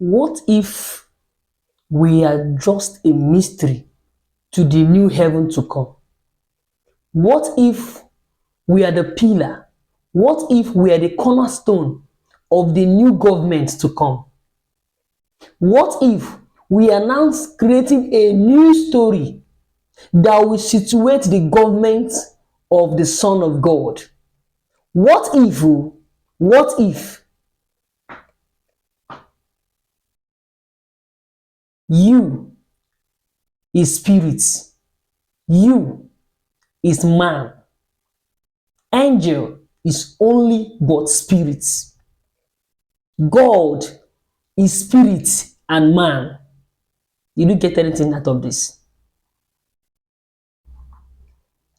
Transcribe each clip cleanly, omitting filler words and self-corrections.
What if we are just a mystery to the new heaven to come? What if we are the pillar? What if we are the cornerstone of the new government to come? What if we are now creating a new story that will situate the government of the Son of God? What if you is spirit, you is man, angel is only but spirit, God is spirit and man? Did you get anything out of this?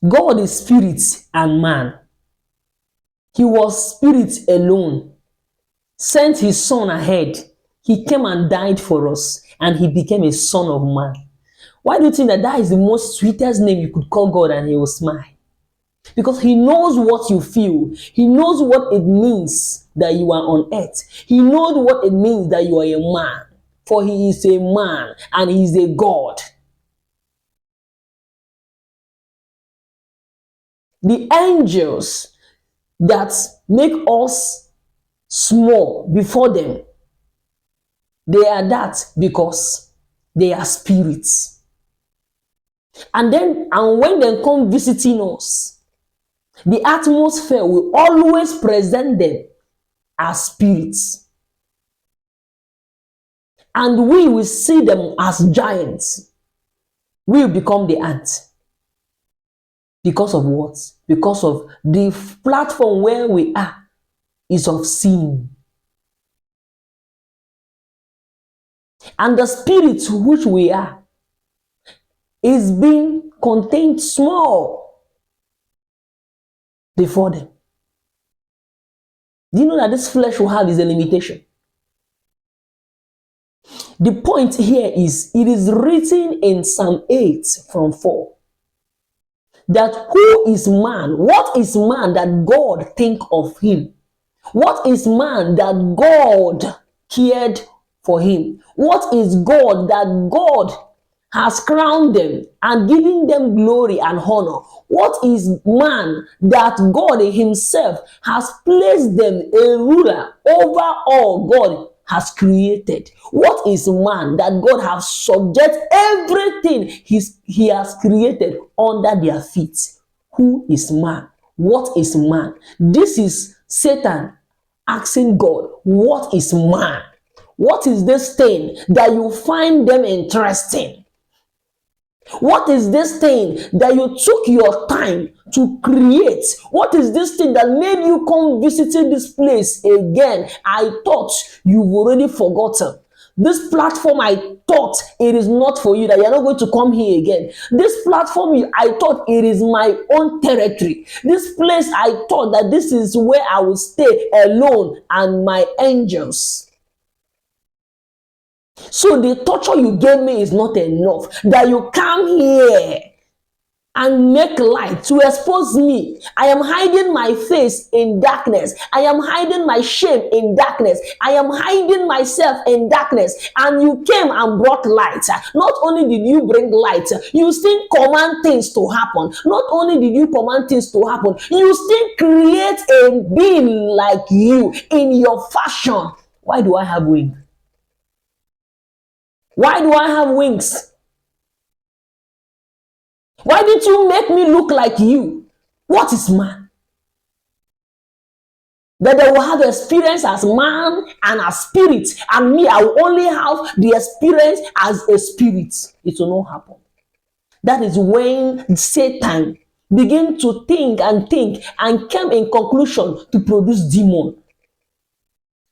God is spirit and man. He was spirit alone, sent his son ahead. He came and died for us, and he became a son of man. Why do you think that is the most sweetest name you could call God and he will smile? Because he knows what you feel. He knows what it means that you are on earth. He knows what it means that you are a man. For he is a man and he is a God. The angels that make us small before them, they are that because they are spirits. And when they come visiting us, the atmosphere will always present them as spirits. And we will see them as giants. We will become the ants. Because of what? Because of the platform where we are is of sin. And the spirit which we are is being contained small before them. Do you know that this flesh we have is a limitation? The point here is, it is written in Psalm 8 from 4. That who is man? What is man that God think of him? What is man that God cared for him? What is God that God has crowned them and given them glory and honor? What is man that God himself has placed them a ruler over all God has created? What is man that God has subject everything he has created under their feet? Who is man? What is man? This is Satan asking God, what is man? What is this thing that you find them interesting? What is this thing that you took your time to create? What is this thing that made you come visiting this place again? I thought you've already forgotten. This platform, I thought it is not for you, that you're not going to come here again. This platform, I thought it is my own territory. This place, I thought that this is where I will stay alone and my angels. So the torture you gave me is not enough. That you come here and make light to expose me. I am hiding my face in darkness. I am hiding my shame in darkness. I am hiding myself in darkness. And you came and brought light. Not only did you bring light, you still command things to happen. Not only did you command things to happen, you still create a being like you in your fashion. Why do I have wings? Why do I have wings? Why did you make me look like you? What is man? That they will have experience as man and as spirit, and me, I will only have the experience as a spirit. It will not happen. That is when Satan began to think and came in conclusion to produce demon.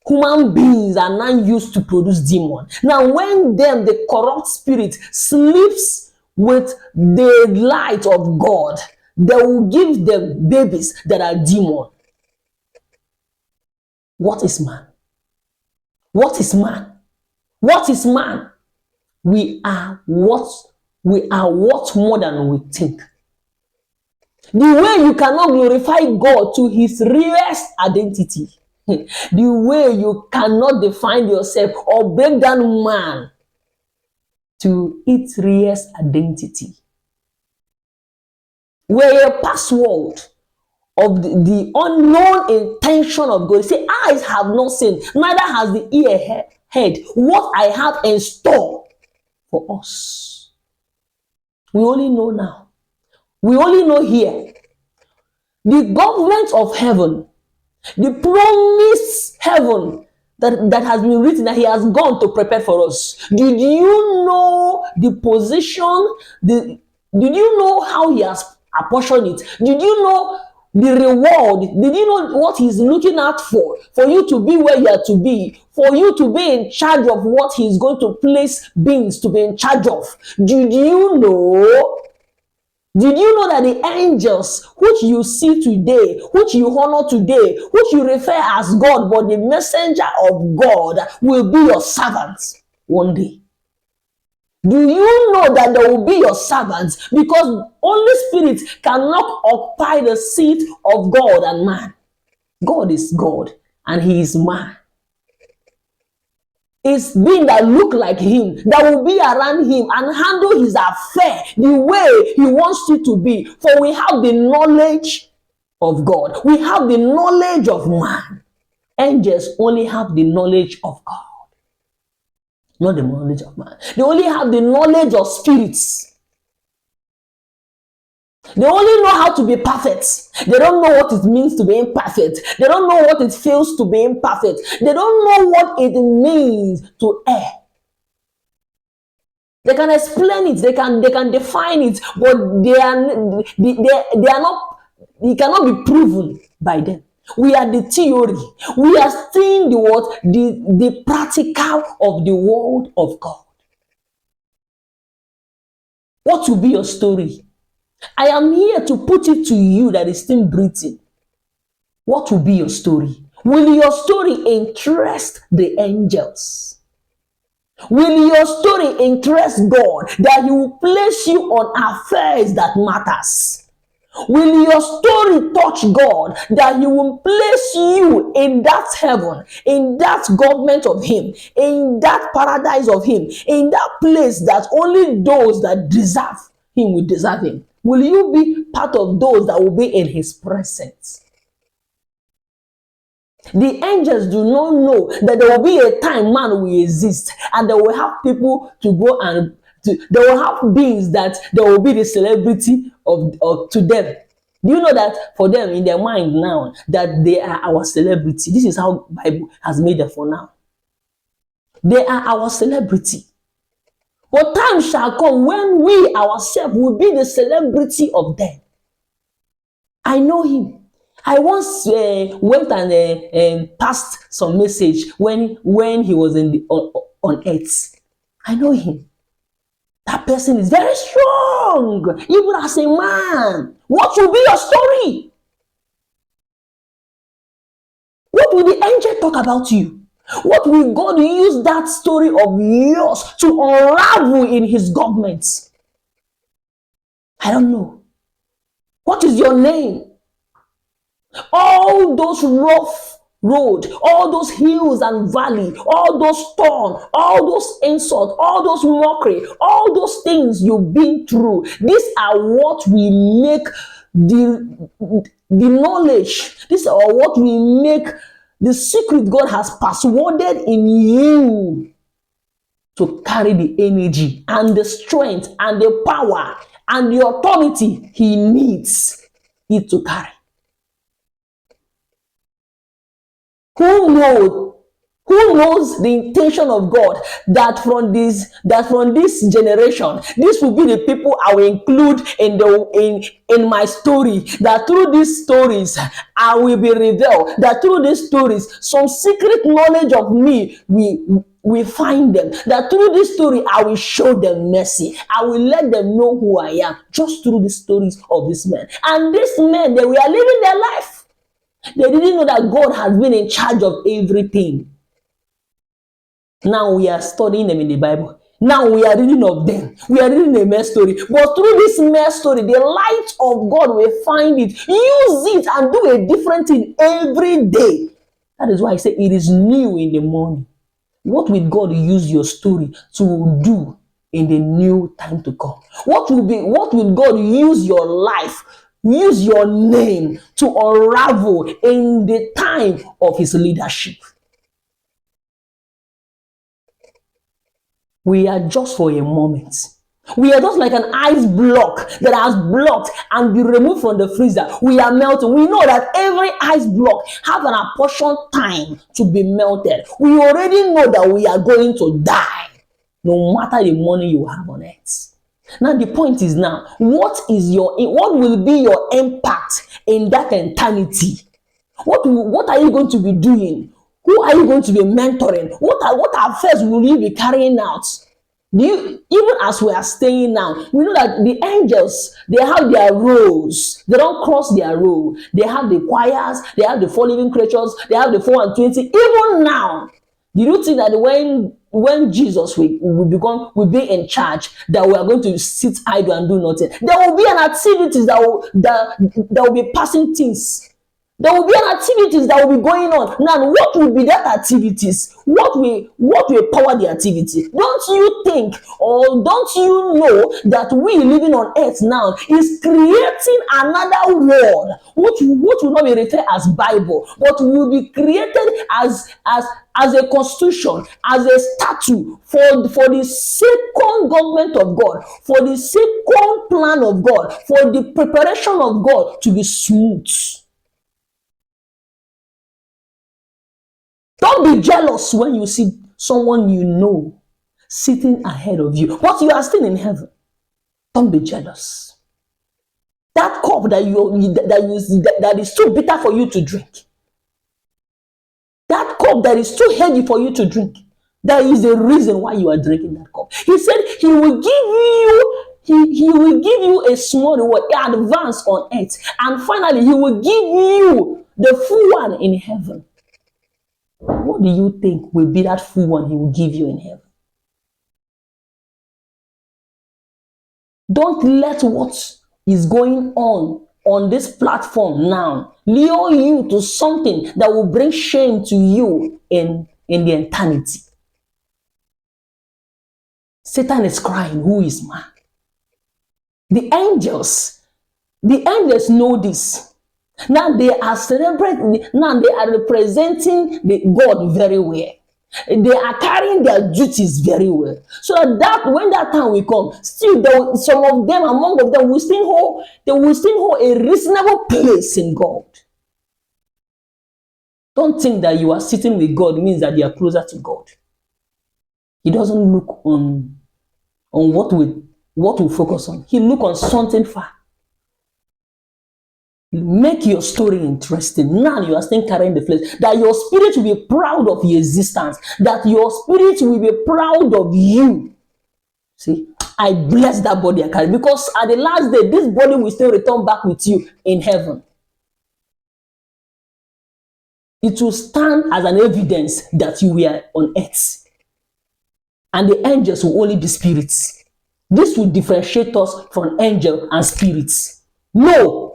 Human beings are now used to produce demon. Now, when the corrupt spirit sleeps with the light of God, they will give them babies that are demon. What is man? What is man? What is man? We are what more than we think. The way you cannot glorify God to his realest identity The way you cannot define yourself or break down man to its real identity. We're a password of the unknown intention of God. Say, eyes have not seen, neither has the ear heard what I have in store for us. We only know now. We only know here. The government of heaven, the promised heaven that has been written, that he has gone to prepare for us. Did you know the position? Did you know how he has apportioned it? Did you know the reward? Did you know what he's looking out for you to be where you are to be, for you to be in charge of what he's going to place beings to be in charge of? Did you know? Did you know that the angels which you see today, which you honor today, which you refer as God, but the messenger of God will be your servants one day? Do you know that they will be your servants? Because Holy Spirit cannot occupy the seat of God and man. God is God and he is man. It's being that look like him, that will be around him and handle his affair the way he wants it to be. For we have the knowledge of God. We have the knowledge of man. Angels only have the knowledge of God, not the knowledge of man. They only have the knowledge of spirits. They only know how to be perfect. They don't know what it means to be imperfect. They don't know what it feels to be imperfect. They don't know what it means to err. They can explain it, they can define it, but they are not, it cannot be proven by them. We are the theory. We are seeing the practical of the word of God. What will be your story? I am here to put it to you that is still breathing. What will be your story? Will your story interest the angels? Will your story interest God, that he will place you on affairs that matters? Will your story touch God, that he will place you in that heaven, in that government of him, in that paradise of him, in that place that only those that deserve him will deserve him? Will you be part of those that will be in his presence? The angels do not know that there will be a time man will exist and they will have people to go and they will have beings that they will be the celebrity of to them. Do you know that for them in their mind now that they are our celebrity? This is how Bible has made them for now. They are our celebrity. But time shall come when we ourselves will be the celebrity of them. I know him. I once went and passed some message when he was on earth. I know him. That person is very strong, even as a man. What will be your story? What will the angel talk about you? What will God use that story of yours to unravel in his government? I don't know. What is your name? All those rough road, all those hills and valley, all those storms, all those insults, all those mockery, all those things you've been through, these are what we make the knowledge, these are what we make the secret God has passworded in you to carry the energy and the strength and the power and the authority he needs it to carry. Who knows the intention of God that from this generation, this will be the people I will include in my story, that through these stories I will be revealed, that through these stories some secret knowledge of me we find them, that through this story I will show them mercy, I will let them know who I am, just through the stories of these men. And these men, they were living their life. They didn't know that God has been in charge of everything. Now we are studying them in the Bible. Now we are reading of them. We are reading a mere story. But through this mere story, the light of God will find it. Use it and do a different thing every day. That is why I say it is new in the morning. What will God use your story to do in the new time to come? What will God use your life, use your name to unravel in the time of his leadership? We are just for a moment. We are just like an ice block that has blocked and be removed from the freezer. We are melting. We know that every ice block has an apportioned time to be melted. We already know that we are going to die, no matter the money you have on it. Now the point is now, what will be your impact in that eternity? What are you going to be doing? Who are you going to be mentoring? What affairs will you be carrying out? Even as we are staying now, we know that the angels, they have their roles. They don't cross their role. They have the choirs, they have the 4 living creatures, they have the 4 and 20. Even now, do you think that when Jesus will be in charge, that we are going to sit idle and do nothing? There will be an activities that will be passing things. There will be an activities that will be going on. Now, what will be that activities? What will power the activity? Don't you think, or don't you know that we living on earth now is creating another world, which will not be referred as Bible, but will be created as a constitution, as a statute for the second government of God, for the second plan of God, for the preparation of God to be smooth. Don't be jealous when you see someone you know sitting ahead of you, but you are still in heaven. Don't be jealous. That cup that is too bitter for you to drink, that cup that is too heavy for you to drink, there is a reason why you are drinking that cup. He said he will give you a small reward, an advance on earth, and finally he will give you the full one in heaven. What do you think will be that full one he will give you in heaven? Don't let what is going on this platform now lure you to something that will bring shame to you in the eternity. Satan is crying, who is man? The angels know this. Now they are celebrating, now they are representing God very well. They are carrying their duties very well. So that when that time will come, still some of them, among of them, will still hold a reasonable place in God. Don't think that you are sitting with God means that you are closer to God. He doesn't look on what we focus on. He look on something far. Make your story interesting. Now you are still carrying the flesh. That your spirit will be proud of your existence. That your spirit will be proud of you. See, I bless that body I carry, because at the last day, this body will still return back with you in heaven. It will stand as an evidence that you were on earth. And the angels will only be spirits. This will differentiate us from angel and spirits. No.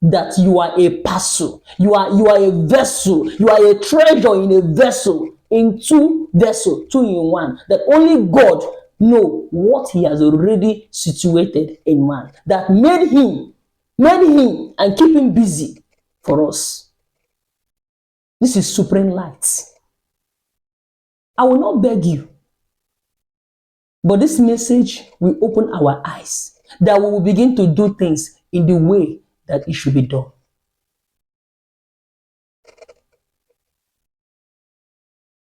That you are a parcel, you are a vessel, you are a treasure in a vessel, in two vessels, 2 in 1. That only God know what He has already situated in man. That made him and keep him busy for us. This is supreme light. I will not beg you, but this message will open our eyes, that we will begin to do things in the way that it should be done.